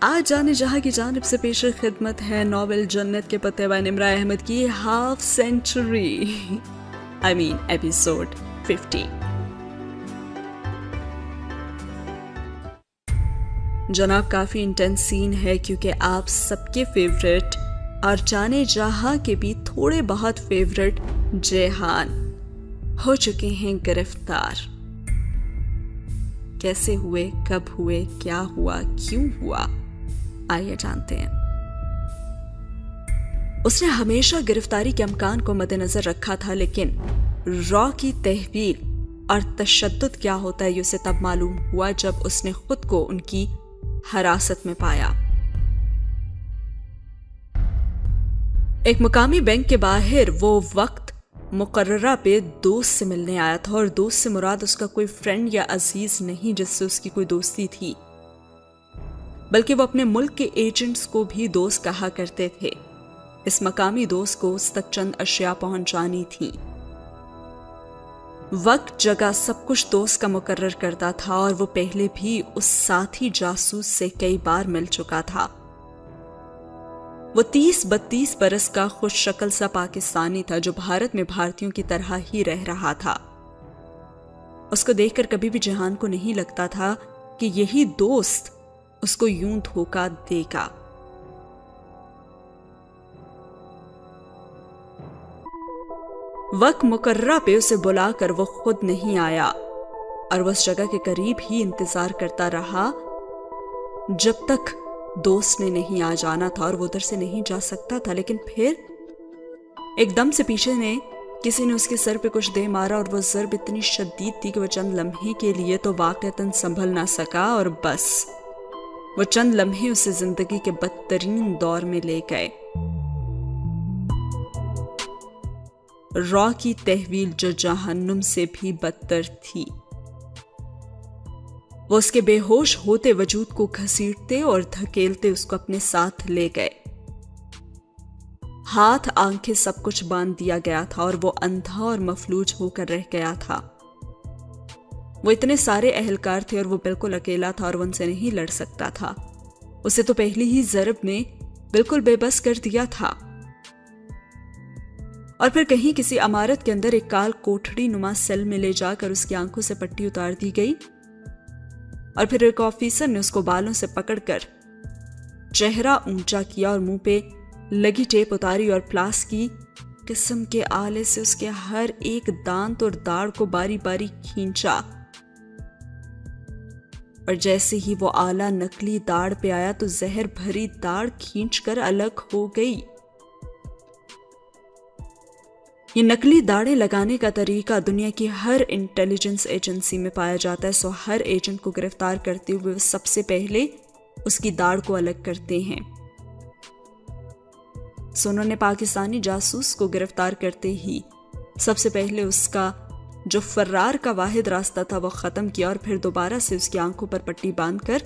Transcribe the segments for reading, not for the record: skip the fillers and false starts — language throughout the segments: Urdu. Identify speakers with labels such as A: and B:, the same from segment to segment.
A: آج جانے جہاں کی جانب سے پیش خدمت ہے ناول جنت کے پتے بائی نمرہ احمد کی ہاف سینچری ایپیسوڈ 50۔ جناب کافی انٹینس سین ہے کیونکہ آپ سب کے فیوریٹ اور جانے جہاں کے بھی تھوڑے بہت فیوریٹ جیہان ہو چکے ہیں گرفتار۔ کیسے ہوئے، کب ہوئے، کیا ہوا، کیوں ہوا، آئیے جانتے ہیں۔ اس نے ہمیشہ گرفتاری کے امکان کو مد نظر رکھا تھا، لیکن را کی تحویل اور تشدد کیا ہوتا ہے یہ اسے تب معلوم ہوا جب اس نے خود کو ان کی حراست میں پایا۔ ایک مقامی بینک کے باہر وہ وقت مقررہ پہ دوست سے ملنے آیا تھا، اور دوست سے مراد اس کا کوئی فرینڈ یا عزیز نہیں جس سے اس کی کوئی دوستی تھی، بلکہ وہ اپنے ملک کے ایجنٹس کو بھی دوست کہا کرتے تھے۔ اس مقامی دوست کو اس تک چند اشیاء پہنچانی تھی۔ وقت، جگہ، سب کچھ دوست کا مقرر کرتا تھا، اور وہ پہلے بھی اس ساتھی جاسوس سے کئی بار مل چکا تھا۔ وہ 30-32 برس کا خوش شکل سا پاکستانی تھا جو بھارت میں بھارتیوں کی طرح ہی رہ رہا تھا۔ اس کو دیکھ کر کبھی بھی جہان کو نہیں لگتا تھا کہ یہی دوست اس کو یوں دھوکا دے گا۔ وقت مقررہ پہ اسے بلا کر وہ خود نہیں آیا، اور وہ اس جگہ کے قریب ہی انتظار کرتا رہا جب تک دوست نے نہیں آ جانا تھا، اور وہ ادھر سے نہیں جا سکتا تھا۔ لیکن پھر ایک دم سے پیچھے نے کسی نے اس کے سر پہ کچھ دے مارا، اور وہ ضرب اتنی شدید تھی کہ وہ چند لمحے کے لیے تو واقعتاً سنبھل نہ سکا، اور بس وہ چند لمحے اسے زندگی کے بدترین دور میں لے گئے۔ را کی تحویل جو جہنم سے بھی بدتر تھی۔ وہ اس کے بے ہوش ہوتے وجود کو گھسیٹتے اور دھکیلتے اس کو اپنے ساتھ لے گئے۔ ہاتھ، آنکھیں، سب کچھ باندھ دیا گیا تھا، اور وہ اندھا اور مفلوج ہو کر رہ گیا تھا۔ وہ اتنے سارے اہلکار تھے اور وہ بالکل اکیلا تھا، اور وہ ان سے نہیں لڑ سکتا تھا۔ اسے تو پہلی ہی ضرب نے بالکل بے بس کر دیا تھا۔ اور پھر کہیں کسی عمارت کے اندر ایک کال کوٹھڑی نما سیل میں لے جا کر اس کی آنکھوں سے پٹی اتار دی گئی، اور پھر ایک آفیسر نے اس کو بالوں سے پکڑ کر چہرہ اونچا کیا اور منہ پہ لگی ٹیپ اتاری، اور پلاس کی قسم کے آلے سے اس کے ہر ایک دانت اور داڑھ کو باری باری کھینچا، اور جیسے ہی وہ آلہ نکلی داڑھ پہ آیا تو زہر بھری داڑھ کھینچ کر الگ ہو گئی۔ یہ نکلی داڑھیں لگانے کا طریقہ دنیا کی ہر انٹیلیجنس ایجنسی میں پایا جاتا ہے، سو ہر ایجنٹ کو گرفتار کرتے ہوئے وہ سب سے پہلے اس کی داڑھ کو الگ کرتے ہیں۔ سو انہوں نے پاکستانی جاسوس کو گرفتار کرتے ہی سب سے پہلے اس کا جو فرار کا واحد راستہ تھا وہ ختم کیا، اور پھر دوبارہ سے اس کی آنکھوں پر پٹی باندھ کر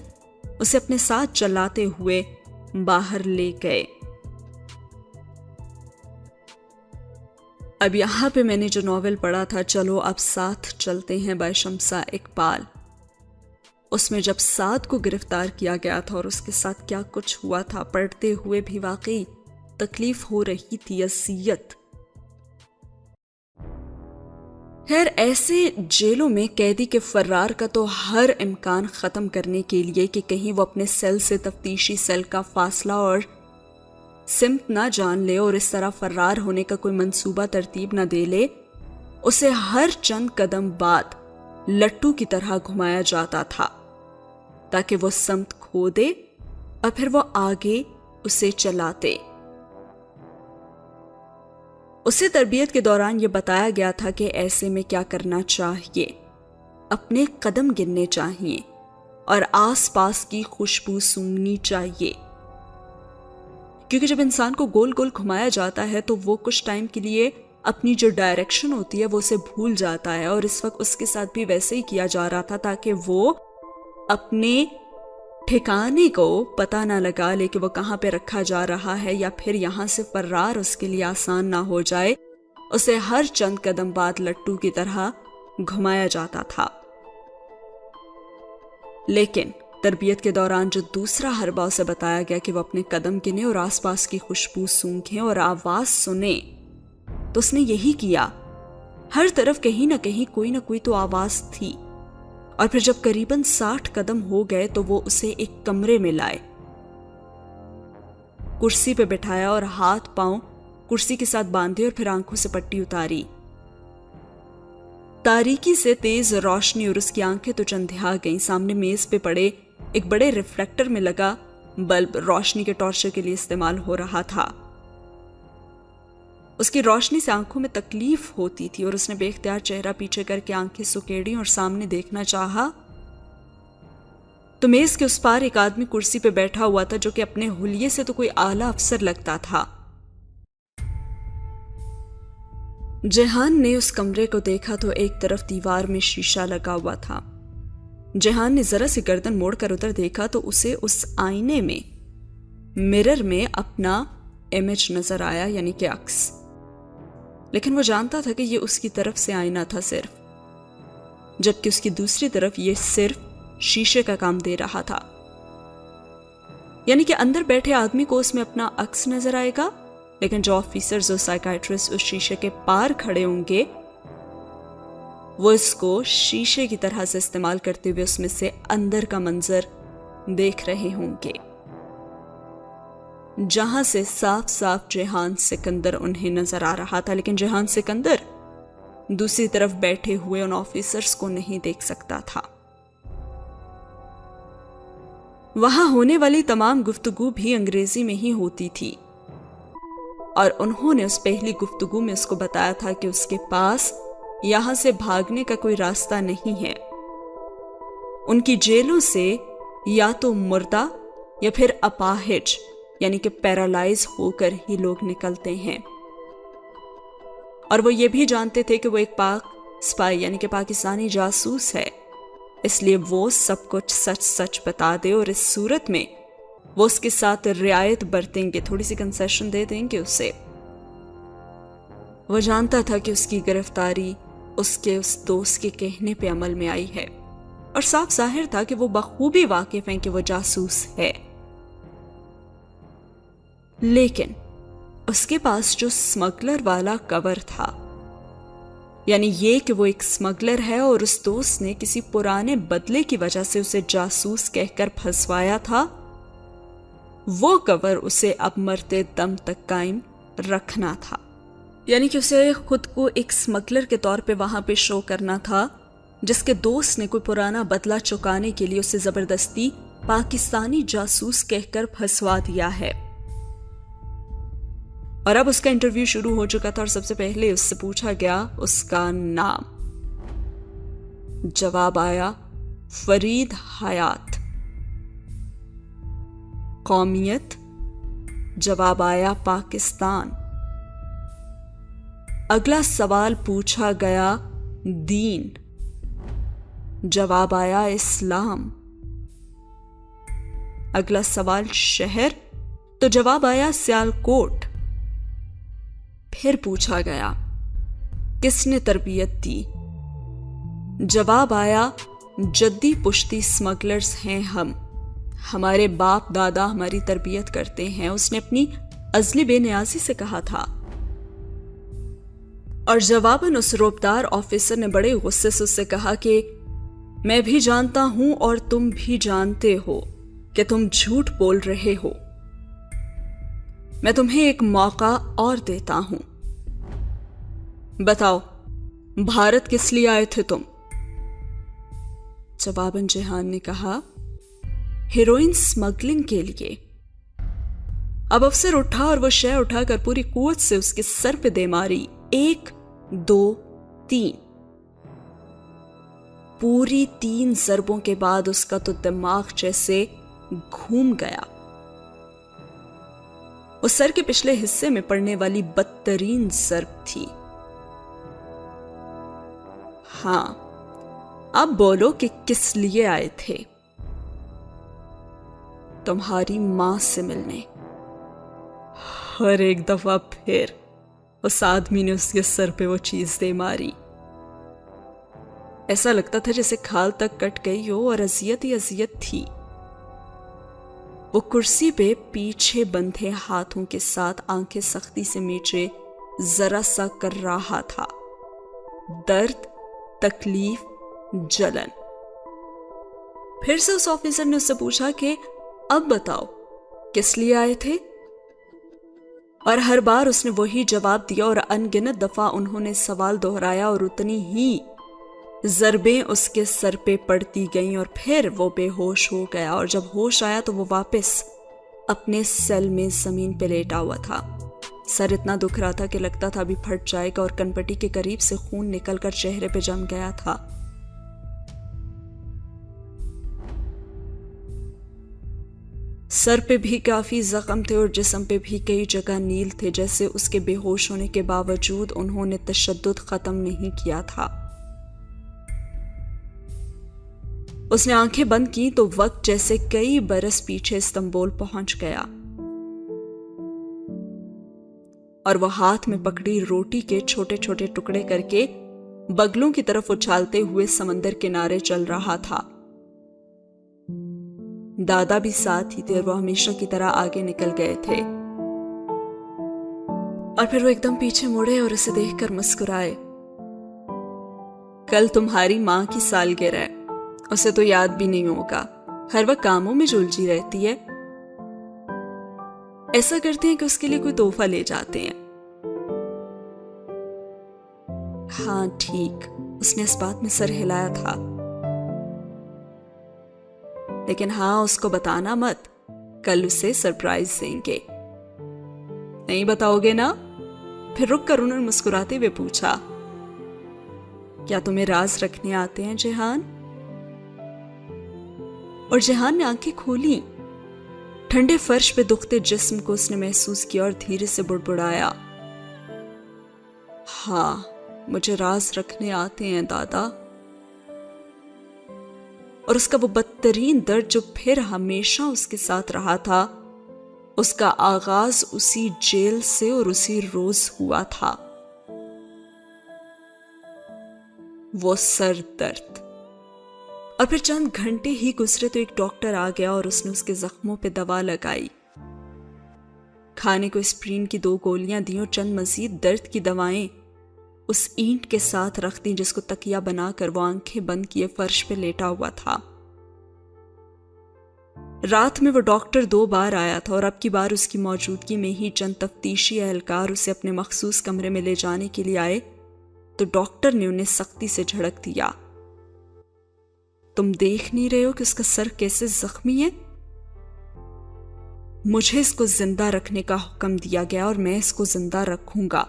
A: اسے اپنے ساتھ چلاتے ہوئے باہر لے گئے۔ اب یہاں پہ میں نے جو ناول پڑھا تھا چلو اب ساتھ چلتے ہیں بائی شمسہ اقبال، اس میں جب سعد کو گرفتار کیا گیا تھا اور اس کے ساتھ کیا کچھ ہوا تھا، پڑھتے ہوئے بھی واقعی تکلیف ہو رہی تھی، اذیت۔ خیر، ایسے جیلوں میں قیدی کے فرار کا تو ہر امکان ختم کرنے کے لیے کہ کہیں وہ اپنے سیل سے تفتیشی سیل کا فاصلہ اور سمت نہ جان لے اور اس طرح فرار ہونے کا کوئی منصوبہ ترتیب نہ دے لے، اسے ہر چند قدم بعد لٹو کی طرح گھمایا جاتا تھا تاکہ وہ سمت کھو دے، اور پھر وہ آگے اسے چلاتے۔ اسے تربیت کے دوران یہ بتایا گیا تھا کہ ایسے میں کیا کرنا چاہیے، اپنے قدم گننے چاہیے اور آس پاس کی خوشبو سونگنی چاہیے، کیونکہ جب انسان کو گول گول گھمایا جاتا ہے تو وہ کچھ ٹائم کے لیے اپنی جو ڈائریکشن ہوتی ہے وہ اسے بھول جاتا ہے، اور اس وقت اس کے ساتھ بھی ویسے ہی کیا جا رہا تھا تاکہ وہ اپنے ٹھکانے کو پتہ نہ لگا لے کہ وہ کہاں پہ رکھا جا رہا ہے، یا پھر یہاں سے فرار اس کے لیے آسان نہ ہو جائے۔ اسے ہر چند قدم بعد لٹو کی طرح گھمایا جاتا تھا۔ لیکن تربیت کے دوران جو دوسرا حربہ اسے بتایا گیا کہ وہ اپنے قدم گنے اور آس پاس کی خوشبو سونگھیں اور آواز سنے، تو اس نے یہی کیا۔ ہر طرف کہیں نہ کہیں کوئی نہ کوئی تو آواز تھی، اور پھر جب قریباً 60 قدم ہو گئے تو وہ اسے ایک کمرے میں لائے، کرسی پہ بٹھایا اور ہاتھ پاؤں کرسی کے ساتھ باندھے اور پھر آنکھوں سے پٹی اتاری۔ تاریکی سے تیز روشنی اور اس کی آنکھیں تو چندھیا گئیں۔ سامنے میز پہ پڑے ایک بڑے ریفلیکٹر میں لگا بلب روشنی کے ٹارچر کے لیے استعمال ہو رہا تھا۔ اس کی روشنی سے آنکھوں میں تکلیف ہوتی تھی اور اس نے بے اختیار چہرہ پیچھے کر کے آنکھیں سکیڑی اور سامنے دیکھنا چاہا تو میز کے اس پار ایک آدمی کرسی پہ بیٹھا ہوا تھا، جو کہ اپنے حلیے سے تو کوئی اعلیٰ افسر لگتا تھا۔ جیہان نے اس کمرے کو دیکھا تو ایک طرف دیوار میں شیشہ لگا ہوا تھا۔ جیہان نے ذرا سی گردن موڑ کر ادھر دیکھا تو اسے اس آئینے میں مرر میں اپنا امیج نظر آیا، یعنی کہ عکس، لیکن وہ جانتا تھا کہ یہ اس کی طرف سے آئینہ تھا صرف، جبکہ اس کی دوسری طرف یہ صرف شیشے کا کام دے رہا تھا، یعنی کہ اندر بیٹھے آدمی کو اس میں اپنا عکس نظر آئے گا، لیکن جو آفیسرز اور سائیکائٹرسٹ اس شیشے کے پار کھڑے ہوں گے وہ اس کو شیشے کی طرح سے استعمال کرتے ہوئے اس میں سے اندر کا منظر دیکھ رہے ہوں گے، جہاں سے صاف صاف جیہان سکندر انہیں نظر آ رہا تھا، لیکن جیہان سکندر دوسری طرف بیٹھے ہوئے ان آفیسرز کو نہیں دیکھ سکتا تھا۔ وہاں ہونے والی تمام گفتگو بھی انگریزی میں ہی ہوتی تھی، اور انہوں نے اس پہلی گفتگو میں اس کو بتایا تھا کہ اس کے پاس یہاں سے بھاگنے کا کوئی راستہ نہیں ہے۔ ان کی جیلوں سے یا تو مردہ یا پھر اپاہج، یعنی کہ پیرالائز ہو کر ہی لوگ نکلتے ہیں، اور وہ یہ بھی جانتے تھے کہ وہ ایک پاک سپائی یعنی کہ پاکستانی جاسوس ہے، اس لیے وہ سب کچھ سچ سچ بتا دے، اور اس صورت میں وہ اس کے ساتھ رعایت برتیں گے، تھوڑی سی کنسیشن دے دیں گے اسے۔ وہ جانتا تھا کہ اس کی گرفتاری اس کے اس دوست کے کہنے پہ عمل میں آئی ہے، اور صاف ظاہر تھا کہ وہ بخوبی واقف ہیں کہ وہ جاسوس ہے، لیکن اس کے پاس جو سمگلر والا کور تھا، یعنی یہ کہ وہ ایک سمگلر ہے اور اس دوست نے کسی پرانے بدلے کی وجہ سے اسے جاسوس کہہ کر پھنسوایا تھا، وہ کور اسے اب مرتے دم تک قائم رکھنا تھا، یعنی کہ اسے خود کو ایک سمگلر کے طور پہ وہاں پہ شو کرنا تھا، جس کے دوست نے کوئی پرانا بدلہ چکانے کے لیے اسے زبردستی پاکستانی جاسوس کہہ کر پھنسوا دیا ہے۔ اور اب اس کا انٹرویو شروع ہو چکا تھا، اور سب سے پہلے اس سے پوچھا گیا اس کا نام۔ جواب آیا فرید حیات۔ قومیت؟ جواب آیا پاکستان۔ اگلا سوال پوچھا گیا دین۔ جواب آیا اسلام۔ اگلا سوال شہر، تو جواب آیا سیالکوٹ۔ پھر پوچھا گیا کس نے تربیت دی؟ جواب آیا جدی پشتی سمگلرز ہیں ہم، ہمارے باپ دادا ہماری تربیت کرتے ہیں، اس نے اپنی ازلی بے نیازی سے کہا تھا۔ اور جواباً اس روبدار آفیسر نے بڑے غصے سے اس سے کہا کہ میں بھی جانتا ہوں اور تم بھی جانتے ہو کہ تم جھوٹ بول رہے ہو، میں تمہیں ایک موقع اور دیتا ہوں، بتاؤ بھارت کس لیے آئے تھے تم؟ جواباً جیہان نے کہا ہیروئن سمگلنگ کے لیے۔ اب افسر اٹھا اور وہ شے اٹھا کر پوری قوت سے اس کے سر پہ دے ماری، 1 2 3۔ پوری 3 ضربوں کے بعد اس کا تو دماغ جیسے گھوم گیا۔ اس سر کے پچھلے حصے میں پڑنے والی بدترین ضرب تھی۔ ہاں اب بولو کہ کس لیے آئے تھے؟ تمہاری ماں سے ملنے۔ اور ایک دفعہ پھر اس آدمی نے اس کے سر پہ وہ چیز دے ماری۔ ایسا لگتا تھا جیسے کھال تک کٹ گئی ہو، اور اذیت ہی اذیت تھی۔ وہ کرسی پہ پیچھے بندھے ہاتھوں کے ساتھ آنکھیں سختی سے میچے ذرا سا کر رہا تھا. درد، تکلیف، جلن. پھر سے اس آفیسر نے اس سے پوچھا کہ اب بتاؤ کس لیے آئے تھے؟ اور ہر بار اس نے وہی جواب دیا اور ان گنت دفعہ انہوں نے سوال دہرایا اور اتنی ہی ضربیں اس کے سر پہ پڑتی گئیں اور پھر وہ بے ہوش ہو گیا. اور جب ہوش آیا تو وہ واپس اپنے سیل میں زمین پہ لیٹا ہوا تھا. سر اتنا دکھ رہا تھا کہ لگتا تھا ابھی پھٹ جائے گا اور کنپٹی کے قریب سے خون نکل کر چہرے پہ جم گیا تھا. سر پہ بھی کافی زخم تھے اور جسم پہ بھی کئی جگہ نیل تھے، جیسے اس کے بے ہوش ہونے کے باوجود انہوں نے تشدد ختم نہیں کیا تھا. اس نے آنکھیں بند کی تو وقت جیسے کئی برس پیچھے استنبول پہنچ گیا اور وہ ہاتھ میں پکڑی روٹی کے چھوٹے چھوٹے ٹکڑے کر کے بگلوں کی طرف اچھالتے ہوئے سمندر کنارے چل رہا تھا. دادا بھی ساتھ ہی تھے اور وہ ہمیشہ کی طرح آگے نکل گئے تھے. اور پھر وہ ایک دم پیچھے مڑے اور اسے دیکھ کر مسکرائے. کل تمہاری ماں کی سالگرہ ہے، اسے تو یاد بھی نہیں ہوگا، ہر وقت کاموں میں جلجھی رہتی ہے. ایسا کرتے ہیں کہ اس کے لیے کوئی تحفہ لے جاتے ہیں. ہاں ٹھیک، اس نے اس بات میں سر ہلایا تھا. لیکن ہاں اس کو بتانا مت، کل اسے سرپرائز دیں گے. نہیں بتاؤ گے نا؟ پھر رک کر انہوں نے مسکراتے ہوئے پوچھا، کیا تمہیں راز رکھنے آتے ہیں جہان؟ اور جہان نے آنکھیں کھولی. ٹھنڈے فرش پہ دکھتے جسم کو اس نے محسوس کیا اور دھیرے سے بڑبڑایا، ہاں مجھے راز رکھنے آتے ہیں دادا. اور اس کا وہ بدترین درد جو پھر ہمیشہ اس کے ساتھ رہا تھا، اس کا آغاز اسی جیل سے اور اسی روز ہوا تھا. وہ سر درد. اور پھر چند گھنٹے ہی گزرے تو ایک ڈاکٹر آ گیا اور اس نے اس کے زخموں پہ دوا لگائی. کھانے کو اسپرین کی 2 گولیاں دیں اور چند مزید درد کی دوائیں اس اینٹ کے ساتھ رکھ دیں جس کو تکیہ بنا کر وہ آنکھیں بند کیے فرش پہ لیٹا ہوا تھا. رات میں وہ ڈاکٹر 2 بار آیا تھا اور اب کی بار اس کی موجودگی میں ہی چند تفتیشی اہلکار اسے اپنے مخصوص کمرے میں لے جانے کے لیے آئے تو ڈاکٹر نے انہیں سختی سے جھڑک دیا. تم دیکھ نہیں رہے ہو کہ اس کا سر کیسے زخمی ہے؟ مجھے اس کو زندہ رکھنے کا حکم دیا گیا اور میں اس کو زندہ رکھوں گا.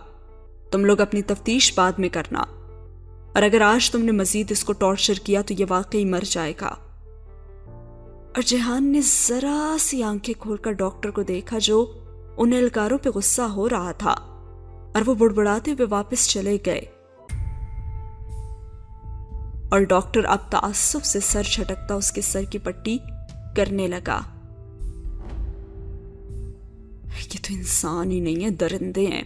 A: تم لوگ اپنی تفتیش بعد میں کرنا، اور اگر آج تم نے مزید اس کو ٹارچر کیا تو یہ واقعی مر جائے گا. اور جہان نے ذرا سی آنکھیں کھول کر ڈاکٹر کو دیکھا جو ان اہلکاروں پہ غصہ ہو رہا تھا، اور وہ بڑبڑاتے ہوئے واپس چلے گئے. اور ڈاکٹر اب تعصب سے سر جھٹکتا اس کے سر کی پٹی کرنے لگا. یہ تو انسان ہی نہیں ہے، درندے ہیں.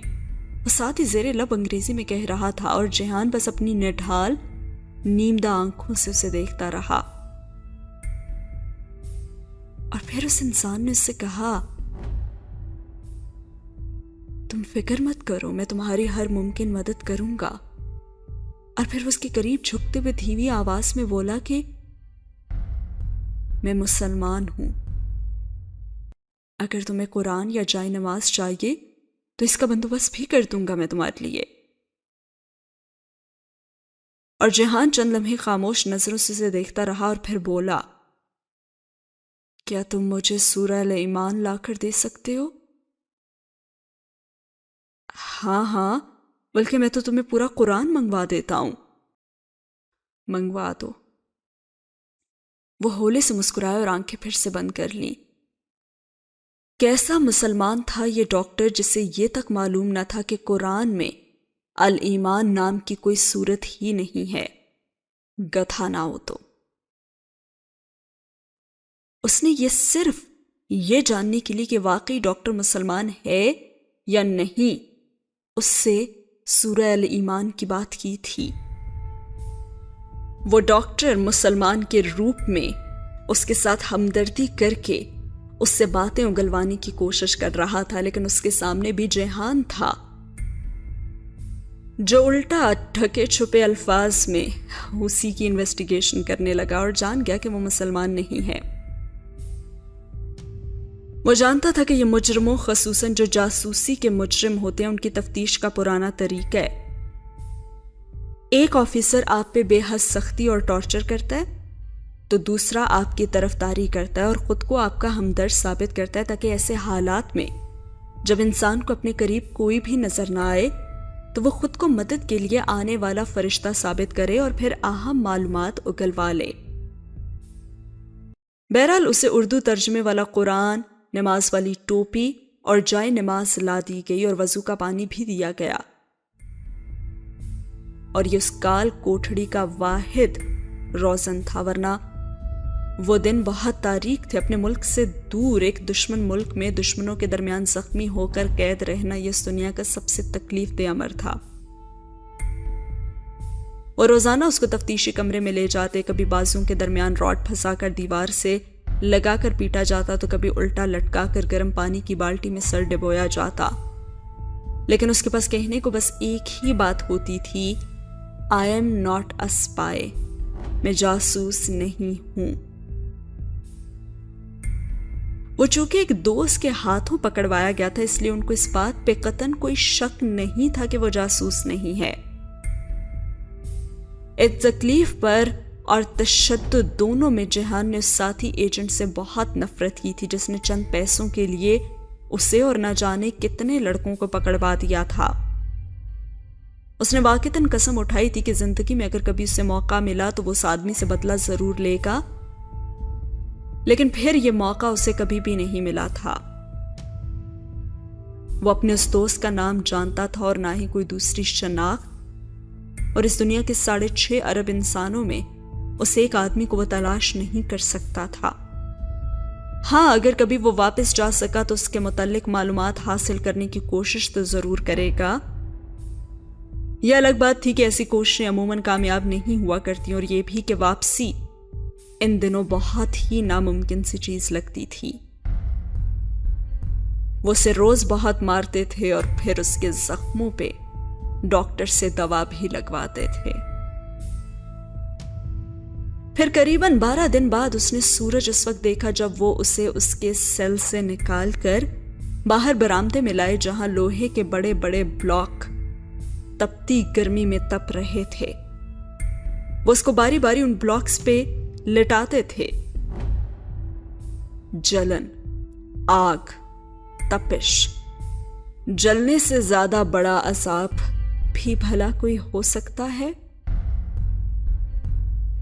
A: وہ ساتھ ہی زیر لب انگریزی میں کہہ رہا تھا اور جہان بس اپنی نڈھال نیمدہ آنکھوں سے اسے دیکھتا رہا. اور پھر اس انسان نے اس سے کہا، تم فکر مت کرو، میں تمہاری ہر ممکن مدد کروں گا. اور پھر وہ اس کے قریب جھکتے ہوئے دھیمی آواز میں بولا کہ میں مسلمان ہوں، اگر تمہیں قرآن یا جائے نماز چاہیے تو اس کا بندوبست بھی کر دوں گا میں تمہارے لیے. اور جہان چند لمحے خاموش نظروں سے اسے دیکھتا رہا اور پھر بولا، کیا تم مجھے سورہ الایمان لا کر دے سکتے ہو؟ ہاں، بلکہ میں تو تمہیں پورا قرآن منگوا دیتا ہوں. منگوا دو. وہ ہولے سے مسکرائے اور آنکھیں پھر سے بند کر لیں. کیسا مسلمان تھا یہ ڈاکٹر جسے یہ تک معلوم نہ تھا کہ قرآن میں الایمان نام کی کوئی صورت ہی نہیں ہے. گدھا نہ ہو تو. اس نے یہ صرف یہ جاننے کے لیے کہ واقعی ڈاکٹر مسلمان ہے یا نہیں اس سے سورہ الایمان کی بات کی تھی. وہ ڈاکٹر مسلمان کے روپ میں اس کے ساتھ ہمدردی کر کے اس سے باتیں اگلوانے کی کوشش کر رہا تھا، لیکن اس کے سامنے بھی جیہان تھا جو الٹا ڈھکے چھپے الفاظ میں اسی کی انویسٹیگیشن کرنے لگا اور جان گیا کہ وہ مسلمان نہیں ہے۔ وہ جانتا تھا کہ یہ مجرموں، خصوصاً جو جاسوسی کے مجرم ہوتے ہیں، ان کی تفتیش کا پرانا طریقہ ہے۔ ایک آفیسر آپ پہ بے حد سختی اور ٹارچر کرتا ہے تو دوسرا آپ کی طرفداری کرتا ہے اور خود کو آپ کا ہمدرد ثابت کرتا ہے، تاکہ ایسے حالات میں جب انسان کو اپنے قریب کوئی بھی نظر نہ آئے تو وہ خود کو مدد کے لیے آنے والا فرشتہ ثابت کرے اور پھر اہم معلومات اگلوا لے۔ بہرحال اسے اردو ترجمے والا قرآن، نماز والی ٹوپی اور جائے نماز لا دی گئی اور وضو کا پانی بھی دیا گیا، اور یہ اس کال کوٹھڑی کا واحد روزن تھا، ورنہ وہ دن بہت تاریک تھے۔ اپنے ملک سے دور ایک دشمن ملک میں دشمنوں کے درمیان زخمی ہو کر قید رہنا یہ اس دنیا کا سب سے تکلیف دہ امر تھا۔ وہ روزانہ اس کو تفتیشی کمرے میں لے جاتے، کبھی بازوں کے درمیان راڈ پھنسا کر دیوار سے لگا کر پیٹا جاتا تو کبھی الٹا لٹکا کر گرم پانی کی بالٹی میں سر ڈبویا جاتا، لیکن اس کے پاس کہنے کو بس ایک ہی بات ہوتی تھی، I am not a spy، میں جاسوس نہیں ہوں۔ وہ چونکہ ایک دوست کے ہاتھوں پکڑوایا گیا تھا، اس لیے ان کو اس بات پہ قطعاً کوئی شک نہیں تھا کہ وہ جاسوس نہیں ہے۔ اس تکلیف پر اور تشدد دونوں میں جیہان نے اس ساتھی ایجنٹ سے بہت نفرت کی تھی جس نے چند پیسوں کے لیے اسے اور نہ جانے کتنے لڑکوں کو پکڑوا دیا تھا۔ اس نے واقعتاً قسم اٹھائی تھی کہ زندگی میں اگر کبھی اسے موقع ملا تو وہ اس آدمی سے بدلہ ضرور لے گا، لیکن پھر یہ موقع اسے کبھی بھی نہیں ملا تھا۔ وہ اپنے اس دوست کا نام جانتا تھا اور نہ ہی کوئی دوسری شناخت، اور اس دنیا کے 6.5 ارب انسانوں میں اس ایک آدمی کو وہ تلاش نہیں کر سکتا تھا۔ ہاں، اگر کبھی وہ واپس جا سکا تو اس کے متعلق معلومات حاصل کرنے کی کوشش تو ضرور کرے گا۔ یہ الگ بات تھی کہ ایسی کوششیں عموماً کامیاب نہیں ہوا کرتی، اور یہ بھی کہ واپسی ان دنوں بہت ہی ناممکن سی چیز لگتی تھی۔ وہ اسے روز بہت مارتے تھے اور پھر اس کے زخموں پہ ڈاکٹر سے دوا بھی لگواتے تھے۔ پھر قریباً 12 دن بعد اس نے سورج اس وقت دیکھا جب وہ اسے اس کے سیل سے نکال کر باہر برآمدے میں لائے، جہاں لوہے کے بڑے بڑے بلاک تپتی گرمی میں تپ رہے تھے۔ وہ اس کو باری باری ان بلاکس پہ لٹاتے تھے۔ جلن، آگ، تپش، جلنے سے زیادہ بڑا عذاب بھی بھلا کوئی ہو سکتا ہے؟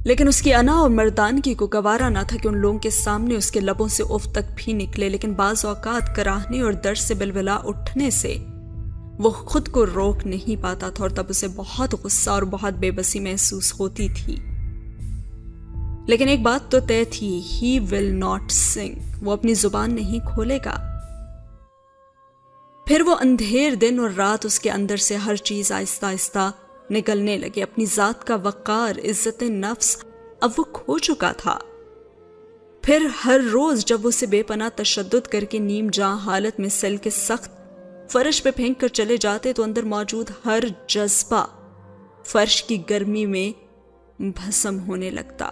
A: لیکن اس کی انا اور مردانگی کو گوارا نہ تھا کہ ان لوگوں کے سامنے اس کے لبوں سے اف تک بھی نکلے، لیکن بعض اوقات کراہنے اور درد سے بلبلا اٹھنے سے وہ خود کو روک نہیں پاتا تھا، اور تب اسے بہت غصہ اور بہت بے بسی محسوس ہوتی تھی۔ لیکن ایک بات تو طے تھی، he will not sing، وہ اپنی زبان نہیں کھولے گا۔ پھر وہ اندھیر دن اور رات اس کے اندر سے ہر چیز آہستہ آہستہ نکلنے لگے۔ اپنی ذات کا وقار، عزت نفس اب وہ کھو چکا تھا۔ پھر ہر روز جب وہ اسے بے پناہ تشدد کر کے نیم جاں حالت میں سیل کے سخت فرش پہ پھینک کر چلے جاتے تو اندر موجود ہر جذبہ فرش کی گرمی میں بھسم ہونے لگتا۔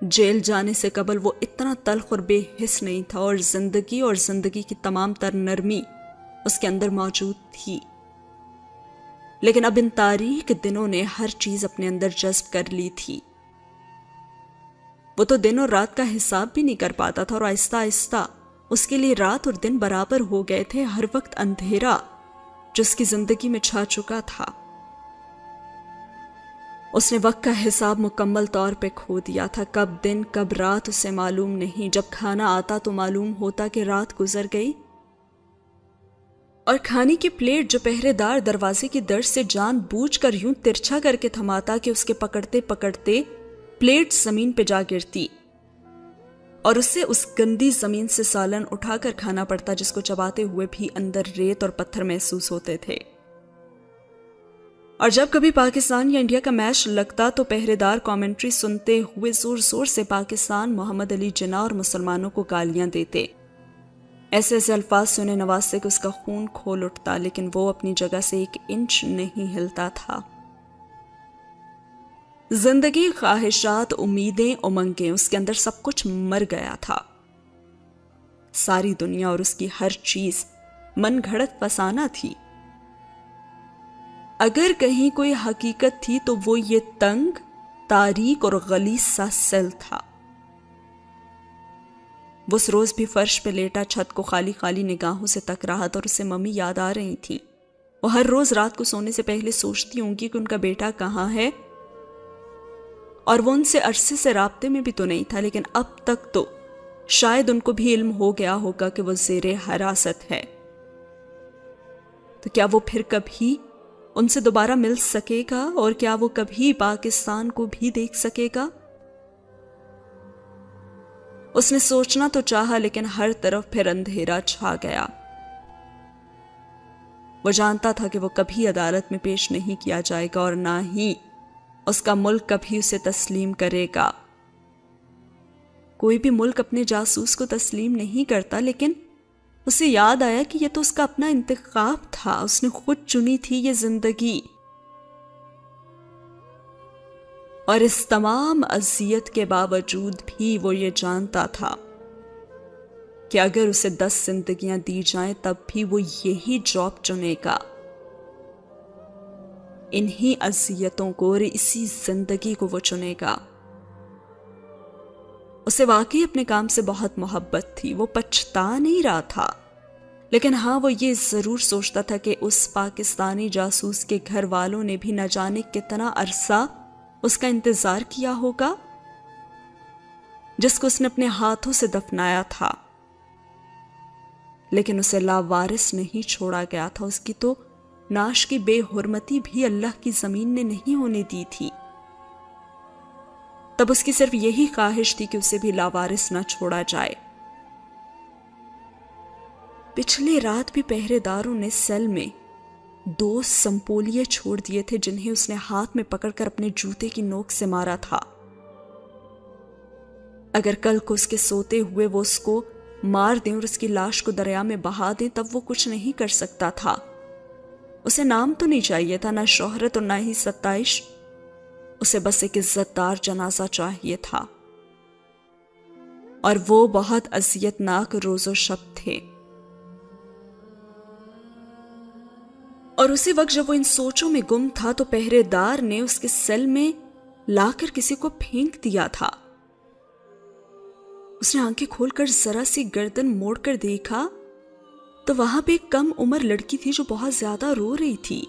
A: جیل جانے سے قبل وہ اتنا تلخ اور بے حس نہیں تھا، اور زندگی کی تمام تر نرمی اس کے اندر موجود تھی، لیکن اب ان تاریک دنوں نے ہر چیز اپنے اندر جذب کر لی تھی۔ وہ تو دن اور رات کا حساب بھی نہیں کر پاتا تھا، اور آہستہ آہستہ اس کے لیے رات اور دن برابر ہو گئے تھے۔ ہر وقت اندھیرا جو اس کی زندگی میں چھا چکا تھا، اس نے وقت کا حساب مکمل طور پہ کھو دیا تھا۔ کب دن کب رات اسے معلوم نہیں۔ جب کھانا آتا تو معلوم ہوتا کہ رات گزر گئی، اور کھانے کی پلیٹ جو پہرے دار دروازے کی درد سے جان بوجھ کر یوں ترچھا کر کے تھماتا کہ اس کے پکڑتے پکڑتے پلیٹ زمین پہ جا گرتی، اور اسے اس گندی زمین سے سالن اٹھا کر کھانا پڑتا جس کو چباتے ہوئے بھی اندر ریت اور پتھر محسوس ہوتے تھے۔ اور جب کبھی پاکستان یا انڈیا کا میچ لگتا تو پہرے دار کامنٹری سنتے ہوئے زور زور سے پاکستان، محمد علی جناح اور مسلمانوں کو گالیاں دیتے۔ ایسے ایسے الفاظ سے انہیں نوازتے کہ اس کا خون کھول اٹھتا، لیکن وہ اپنی جگہ سے 1 انچ نہیں ہلتا تھا۔ زندگی، خواہشات، امیدیں، امنگیں، اس کے اندر سب کچھ مر گیا تھا۔ ساری دنیا اور اس کی ہر چیز من گھڑت فسانہ تھی۔ اگر کہیں کوئی حقیقت تھی تو وہ یہ تنگ، تاریک اور غلیظ سا سیل تھا۔ وہ اس روز بھی فرش پہ لیٹا چھت کو خالی خالی نگاہوں سے تک رہا تھا اور اسے ممی یاد آ رہی تھی۔ وہ ہر روز رات کو سونے سے پہلے سوچتی ہوں گی کہ ان کا بیٹا کہاں ہے، اور وہ ان سے عرصے سے رابطے میں بھی تو نہیں تھا، لیکن اب تک تو شاید ان کو بھی علم ہو گیا ہوگا کہ وہ زیر حراست ہے۔ تو کیا وہ پھر کبھی ان سے دوبارہ مل سکے گا، اور کیا وہ کبھی پاکستان کو بھی دیکھ سکے گا؟ اس نے سوچنا تو چاہا، لیکن ہر طرف پھر اندھیرا چھا گیا۔ وہ جانتا تھا کہ وہ کبھی عدالت میں پیش نہیں کیا جائے گا، اور نہ ہی اس کا ملک کبھی اسے تسلیم کرے گا۔ کوئی بھی ملک اپنے جاسوس کو تسلیم نہیں کرتا، لیکن اسے یاد آیا کہ یہ تو اس کا اپنا انتخاب تھا، اس نے خود چنی تھی یہ زندگی۔ اور اس تمام اذیت کے باوجود بھی وہ یہ جانتا تھا کہ اگر اسے 10 زندگیاں دی جائیں تب بھی وہ یہی جاب چنے گا، انہی اذیتوں کو اور اسی زندگی کو وہ چنے گا۔ اسے واقعی اپنے کام سے بہت محبت تھی، وہ پچھتا نہیں رہا تھا، لیکن ہاں وہ یہ ضرور سوچتا تھا کہ اس پاکستانی جاسوس کے گھر والوں نے بھی نہ جانے کتنا عرصہ اس کا انتظار کیا ہوگا، جس کو اس نے اپنے ہاتھوں سے دفنایا تھا، لیکن اسے لاوارث نہیں چھوڑا گیا تھا۔ اس کی تو ناش کی بے حرمتی بھی اللہ کی زمین نے نہیں ہونے دی تھی۔ تب اس کی صرف یہی خواہش تھی کہ اسے بھی لاوارث نہ چھوڑا جائے۔ پچھلی رات بھی پہرے داروں نے سیل میں 2 سمپولیے چھوڑ دیے تھے، جنہیں اس نے ہاتھ میں پکڑ کر اپنے جوتے کی نوک سے مارا تھا۔ اگر کل کو اس کے سوتے ہوئے وہ اس کو مار دیں اور اس کی لاش کو دریا میں بہا دیں، تب وہ کچھ نہیں کر سکتا تھا۔ اسے نام تو نہیں چاہیے تھا، نہ شہرت اور نہ ہی ستائش، اسے بس ایک عزت دار جنازہ چاہیے تھا۔ اور وہ بہت اذیت ناک روز و شب تھے۔ اور اسی وقت جب وہ ان سوچوں میں گم تھا تو پہرے دار نے اس کے سیل میں لا کر کسی کو پھینک دیا تھا۔ اس نے آنکھیں کھول کر ذرا سی گردن موڑ کر دیکھا تو وہاں پہ ایک کم عمر لڑکی تھی جو بہت زیادہ رو رہی تھی۔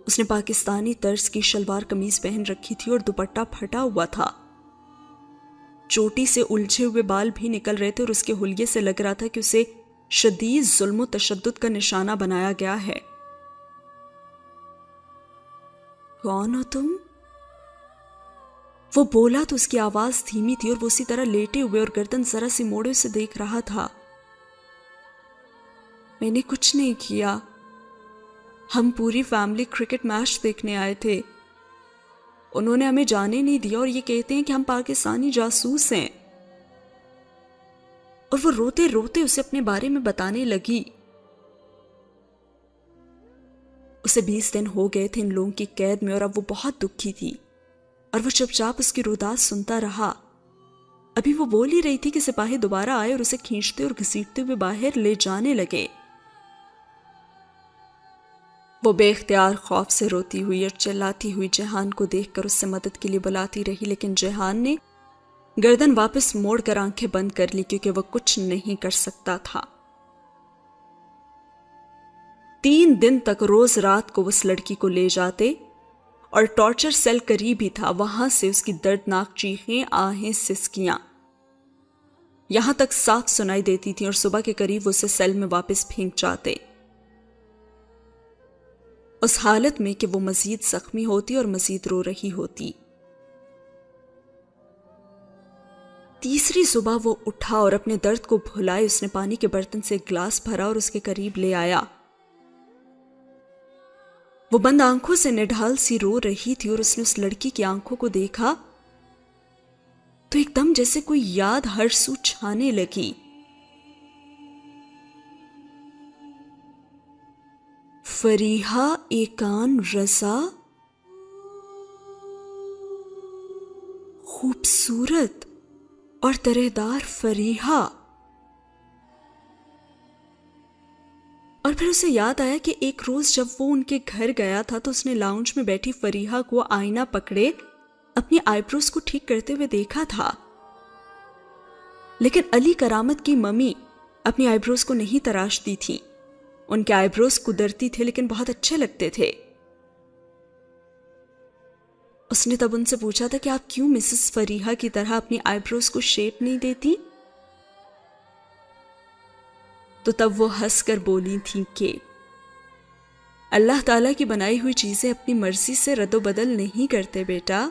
A: اس نے پاکستانی طرز کی شلوار قمیض پہن رکھی تھی اور دوپٹہ پھٹا ہوا تھا۔ چوٹی سے الجھے ہوئے بال بھی نکل رہے تھے اور اس کے حلیے سے لگ رہا تھا کہ اسے شدید ظلم و تشدد کا نشانہ بنایا گیا ہے۔ کون ہو تم؟ وہ بولا تو اس کی آواز دھیمی تھی اور وہ اسی طرح لیٹے ہوئے اور گردن ذرا سی موڑے سے دیکھ رہا تھا۔ میں نے کچھ نہیں کیا، ہم پوری فیملی کرکٹ میچ دیکھنے آئے تھے، انہوں نے ہمیں جانے نہیں دیا اور یہ کہتے ہیں کہ ہم پاکستانی جاسوس ہیں۔ اور وہ روتے روتے اسے اپنے بارے میں بتانے لگی۔ اسے 20 دن ہو گئے تھے ان لوگوں کی قید میں اور اب وہ بہت دکھی تھی، اور وہ چپ چاپ اس کی روداد سنتا رہا۔ ابھی وہ بول ہی رہی تھی کہ سپاہی دوبارہ آئے اور اسے کھینچتے اور گھسیٹتے ہوئے باہر لے جانے لگے۔ وہ بے اختیار خوف سے روتی ہوئی اور چلاتی ہوئی جہان کو دیکھ کر اس سے مدد کے لیے بلاتی رہی، لیکن جہان نے گردن واپس موڑ کر آنکھیں بند کر لی، کیونکہ وہ کچھ نہیں کر سکتا تھا۔ 3 دن تک روز رات کو اس لڑکی کو لے جاتے اور ٹارچر سیل قریب ہی تھا، وہاں سے اس کی دردناک چیخیں، آہیں، سسکیاں یہاں تک صاف سنائی دیتی تھیں، اور صبح کے قریب اسے سیل میں واپس پھینک جاتے، اس حالت میں کہ وہ مزید زخمی ہوتی اور مزید رو رہی ہوتی۔ تیسری صبح وہ اٹھا اور اپنے درد کو بھلائے اس نے پانی کے برتن سے ایک گلاس بھرا اور اس کے قریب لے آیا۔ وہ بند آنکھوں سے نڈھال سی رو رہی تھی اور اس نے اس لڑکی کی آنکھوں کو دیکھا تو ایک دم جیسے کوئی یاد ہر سو چھانے لگی. فریحہ ایکان رضا، خوبصورت اور طرحدار فریحہ. اور پھر اسے یاد آیا کہ ایک روز جب وہ ان کے گھر گیا تھا تو اس نے لاؤنج میں بیٹھی فریحہ کو آئینہ پکڑے اپنی آئی بروز کو ٹھیک کرتے ہوئے دیکھا تھا. لیکن علی کرامت کی ممی اپنی آئی بروز کو نہیں تراشتی تھی. ان کے آئی بروز قدرتی تھے لیکن بہت اچھے لگتے تھے. اس نے تب ان سے پوچھا تھا کہ آپ کیوں مسز فریحہ کی طرح اپنی آئی بروز کو شیپ نہیں دیتی؟ تو تب وہ ہنس کر بولی تھی کہ اللہ تعالیٰ کی بنائی ہوئی چیزیں اپنی مرضی سے رد و بدل نہیں کرتے بیٹا.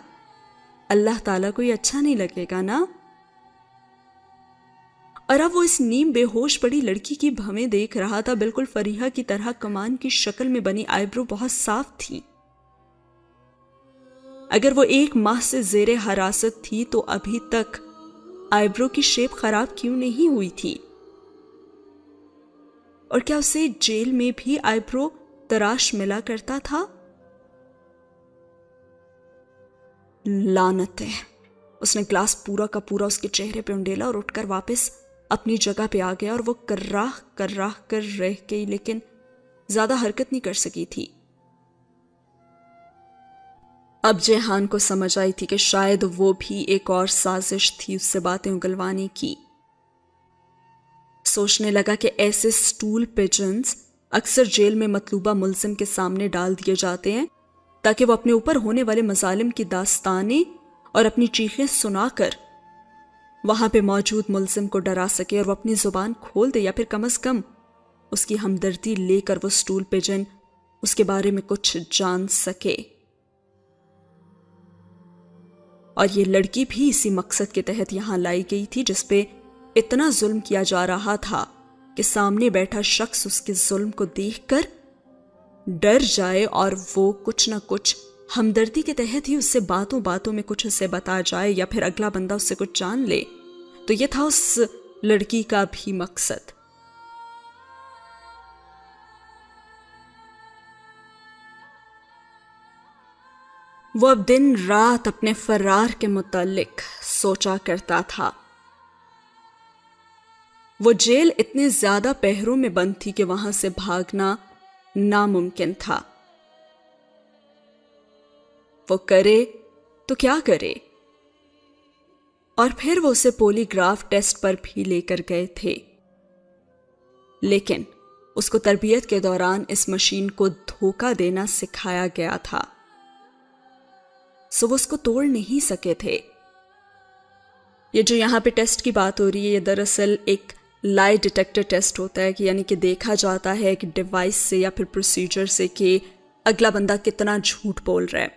A: اللہ تعالیٰ کو یہ اچھا نہیں لگے گا نا. اور اب وہ اس نیم بے ہوش پڑی لڑکی کی بھویں دیکھ رہا تھا. بالکل فریحہ کی طرح کمان کی شکل میں بنی آئی برو بہت صاف تھی. اگر وہ 1 ماہ سے زیر حراست تھی تو ابھی تک آئی برو کی شیپ خراب کیوں نہیں ہوئی تھی؟ اور کیا اسے جیل میں بھی آئی برو تراش ملا کرتا تھا؟ لعنت ہے. اس نے گلاس پورا کا پورا اس کے چہرے پہ انڈیلا اور اٹھ کر واپس اپنی جگہ پہ آ گیا اور وہ کر رہ گئی لیکن زیادہ حرکت نہیں کر سکی تھی. اب جیہان کو سمجھ آئی تھی کہ شاید وہ بھی ایک اور سازش تھی اس سے باتیں اگلوانے کی. سوچنے لگا کہ ایسے سٹول پیجنز اکثر جیل میں مطلوبہ ملزم کے سامنے ڈال دیے جاتے ہیں تاکہ وہ اپنے اوپر ہونے والے مظالم کی داستانیں اور اپنی چیخیں سنا کر وہاں پہ موجود ملزم کو ڈرا سکے اور وہ اپنی زبان کھول دے یا پھر کم از کم اس کی ہمدردی لے کر وہ سٹول پیجن اس کے بارے میں کچھ جان سکے. اور یہ لڑکی بھی اسی مقصد کے تحت یہاں لائی گئی تھی جس پہ اتنا ظلم کیا جا رہا تھا کہ سامنے بیٹھا شخص اس کے ظلم کو دیکھ کر ڈر جائے اور وہ کچھ نہ کچھ ہمدردی کے تحت ہی اس سے باتوں میں کچھ اسے بتا جائے یا پھر اگلا بندہ اس سے کچھ جان لے. تو یہ تھا اس لڑکی کا بھی مقصد. وہ اب دن رات اپنے فرار کے متعلق سوچا کرتا تھا. وہ جیل اتنے زیادہ پہروں میں بند تھی کہ وہاں سے بھاگنا ناممکن تھا. وہ کرے تو کیا کرے؟ اور پھر وہ اسے پولی گراف ٹیسٹ پر بھی لے کر گئے تھے. لیکن اس کو تربیت کے دوران اس مشین کو دھوکہ دینا سکھایا گیا تھا، سو وہ اس کو توڑ نہیں سکے تھے. یہ جو یہاں پہ ٹیسٹ کی بات ہو رہی ہے یہ دراصل ایک لائی ڈیٹیکٹر ٹیسٹ ہوتا ہے کہ یعنی کہ دیکھا جاتا ہے ایک ڈیوائس سے یا پھر پروسیجر سے کہ اگلا بندہ کتنا جھوٹ بول رہا ہے.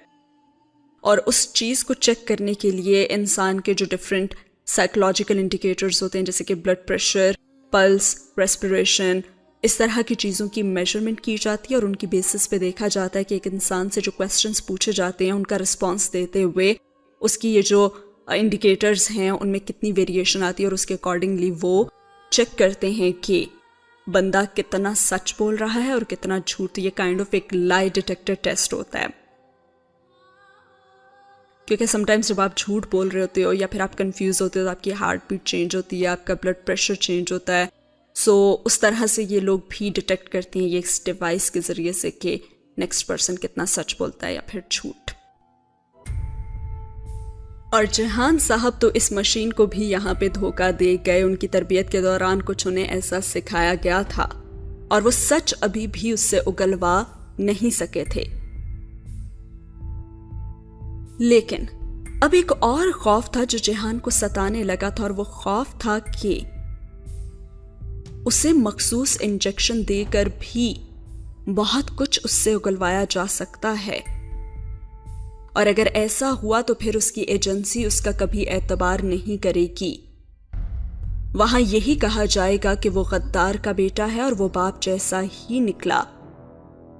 A: اور اس چیز کو چیک کرنے کے لیے انسان کے جو ڈفرینٹ سائیکولوجیکل انڈیکیٹرز ہوتے ہیں جیسے کہ بلڈ پریشر، پلس، ریسپریشن، اس طرح کی چیزوں کی میجرمنٹ کی جاتی ہے اور ان کی بیسس پہ دیکھا جاتا ہے کہ ایک انسان سے جو کویسچنز پوچھے جاتے ہیں ان کا رسپانس دیتے ہوئے اس کی یہ جو انڈیکیٹرز ہیں ان میں کتنی ویریشن آتی ہے اور اس کے اکارڈنگلی وہ چیک کرتے ہیں کہ بندہ کتنا سچ بول رہا ہے اور کتنا جھوٹ. یہ کائنڈ آف ایک لائی ڈیٹیکٹر ٹیسٹ ہوتا ہے کیونکہ سم ٹائمز جب آپ جھوٹ بول رہے ہوتے ہو یا پھر آپ کنفیوز ہوتے ہو تو آپ کی ہارٹ بیٹ چینج ہوتی ہے، آپ کا بلڈ پریشر چینج ہوتا ہے. سو اس طرح سے یہ لوگ بھی ڈیٹیکٹ کرتے ہیں یہ اس ڈیوائس کے ذریعے سے کہ نیکسٹ پرسن کتنا سچ بولتا ہے یا پھر جھوٹ. اور جہان صاحب تو اس مشین کو بھی یہاں پہ دھوکہ دے گئے. ان کی تربیت کے دوران کچھ انہیں ایسا سکھایا گیا تھا اور وہ سچ ابھی بھی اس سے اگلوا نہیں سکے تھے. لیکن اب ایک اور خوف تھا جو جہان کو ستانے لگا تھا اور وہ خوف تھا کہ اسے مخصوص انجیکشن دے کر بھی بہت کچھ اس سے اگلوایا جا سکتا ہے. اور اگر ایسا ہوا تو پھر اس کی ایجنسی اس کا کبھی اعتبار نہیں کرے گی. وہاں یہی کہا جائے گا کہ وہ غدار کا بیٹا ہے اور وہ باپ جیسا ہی نکلا.